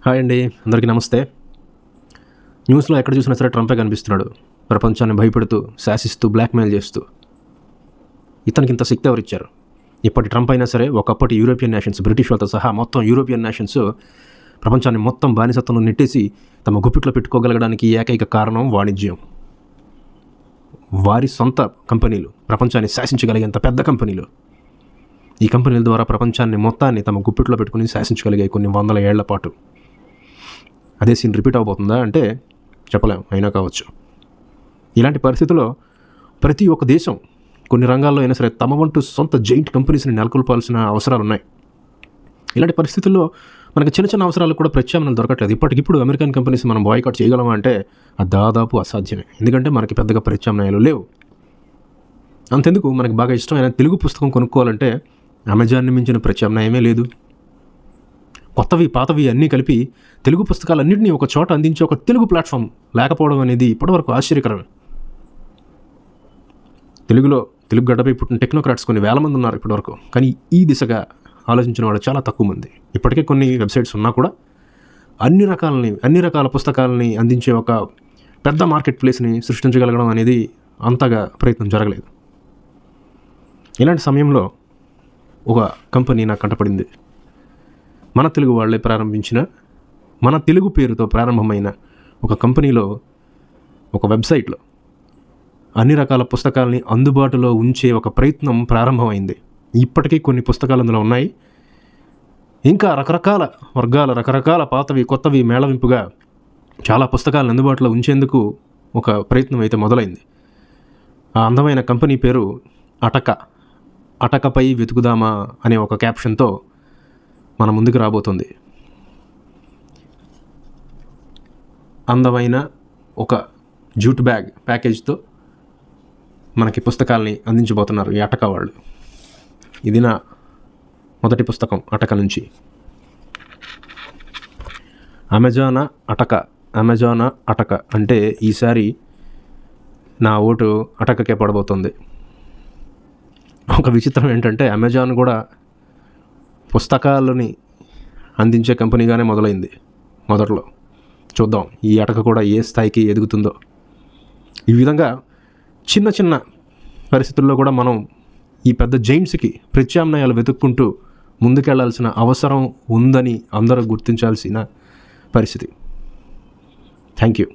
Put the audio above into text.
Hi అండి, అందరికీ నమస్తే. న్యూస్లో ఎక్కడ చూసినా సరే ట్రంపే కనిపిస్తున్నాడు. ప్రపంచాన్ని భయపెడుతూ, శాసిస్తూ, బ్లాక్మెయిల్ చేస్తూ. ఇతనికి ఇంత శక్తి ఎవరిచ్చారు? ఇప్పటి ట్రంప్ అయినా సరే ఒకప్పటి యూరోపియన్ నేషన్స్, బ్రిటిష్ వాళ్ళతో సహా మొత్తం యూరోపియన్ నేషన్స్ ప్రపంచాన్ని మొత్తం బానిసత్వంలో నెట్టేసి తమ గుప్పిట్లో పెట్టుకోగలగడానికి ఏకైక కారణం వాణిజ్యం. వారి సొంత కంపెనీలు ప్రపంచాన్ని శాసించగలిగేంత పెద్ద కంపెనీలు. ఈ కంపెనీల ద్వారా ప్రపంచాన్ని మొత్తాన్ని తమ గుప్పిట్లో పెట్టుకుని శాసించగలిగే కొన్ని వందల ఏళ్ల పాటు. అదే సీన్ రిపీట్ అవబోతుందా అంటే చెప్పలేం, అయినా కావచ్చు. ఇలాంటి పరిస్థితుల్లో ప్రతి ఒక్క దేశం కొన్ని రంగాల్లో అయినా సరే తమ వంటు సొంత జైంట్ కంపెనీస్ని నెలకొల్పాల్సిన అవసరాలు ఉన్నాయి. ఇలాంటి పరిస్థితుల్లో మనకు చిన్న చిన్న అవసరాలు కూడా ప్రత్యామ్నాయాలు దొరకట్లేదు. ఇప్పటికిప్పుడు అమెరికన్ కంపెనీస్ మనం బాయ్కాట్ చేయగలమా అంటే అది దాదాపు అసాధ్యమే. ఎందుకంటే మనకి పెద్దగా ప్రత్యామ్నాయాలు లేవు. అంతెందుకు, మనకి బాగా ఇష్టమైన తెలుగు పుస్తకం కొనుక్కోవాలంటే అమెజాన్ని మించిన ప్రత్యామ్నాయమే లేదు. కొత్తవి పాతవి అన్నీ కలిపి తెలుగు పుస్తకాలన్నింటినీ ఒక చోట అందించే ఒక తెలుగు ప్లాట్ఫామ్ లేకపోవడం అనేది ఇప్పటివరకు ఆశ్చర్యకరమే. తెలుగు గడ్డపై పుట్టిన టెక్నోక్రాట్స్ కొన్ని వేల మంది ఉన్నారు ఇప్పటివరకు. కానీ ఈ దిశగా ఆలోచించిన వాళ్ళు చాలా తక్కువ మంది. ఇప్పటికే కొన్ని వెబ్సైట్స్ ఉన్నా కూడా అన్ని రకాల పుస్తకాలని అందించే ఒక పెద్ద మార్కెట్ ప్లేస్ని సృష్టించగలగడం అనేది అంతగా ప్రయత్నం జరగలేదు. ఇలాంటి సమయంలో ఒక కంపెనీ నాకు కంటపడింది. మన తెలుగు వాళ్ళే ప్రారంభించిన, మన తెలుగు పేరుతో ప్రారంభమైన ఒక కంపెనీలో, ఒక వెబ్సైట్లో అన్ని రకాల పుస్తకాలని అందుబాటులో ఉంచే ఒక ప్రయత్నం ప్రారంభమైంది. ఇప్పటికీ కొన్ని పుస్తకాలు అందులో ఉన్నాయి. ఇంకా రకరకాల వర్గాల, రకరకాల పాతవి కొత్తవి మేళవింపుగా చాలా పుస్తకాలను అందుబాటులో ఉంచేందుకు ఒక ప్రయత్నం అయితే మొదలైంది. ఆ అందమైన కంపెనీ పేరు అటకపై వెతుకుదామా అనే ఒక క్యాప్షన్తో మన ముందుకు రాబోతుంది. అందమైన ఒక జూట్ బ్యాగ్ ప్యాకేజ్తో మనకి పుస్తకాలని అందించబోతున్నారు ఈ అటక వాళ్ళు. ఇది నా మొదటి పుస్తకం అటక నుంచి. అమెజానా అటక అంటే ఈసారి నా ఓటు అటకకే పడబోతుంది. ఒక విచిత్రం ఏంటంటే అమెజాన్ కూడా పుస్తకాలని అందించే కంపెనీగానే మొదలైంది మొదట్లో. చూద్దాం ఈ అటక కూడా ఏ స్థాయికి ఎదుగుతుందో. ఈ విధంగా చిన్న చిన్న పరిస్థితుల్లో కూడా మనం ఈ పెద్ద జైంట్స్కి ప్రత్యామ్నాయాలు వెతుక్కుంటూ ముందుకెళ్లాల్సిన అవసరం ఉందని అందరూ గుర్తించాల్సిన పరిస్థితి. Thank you.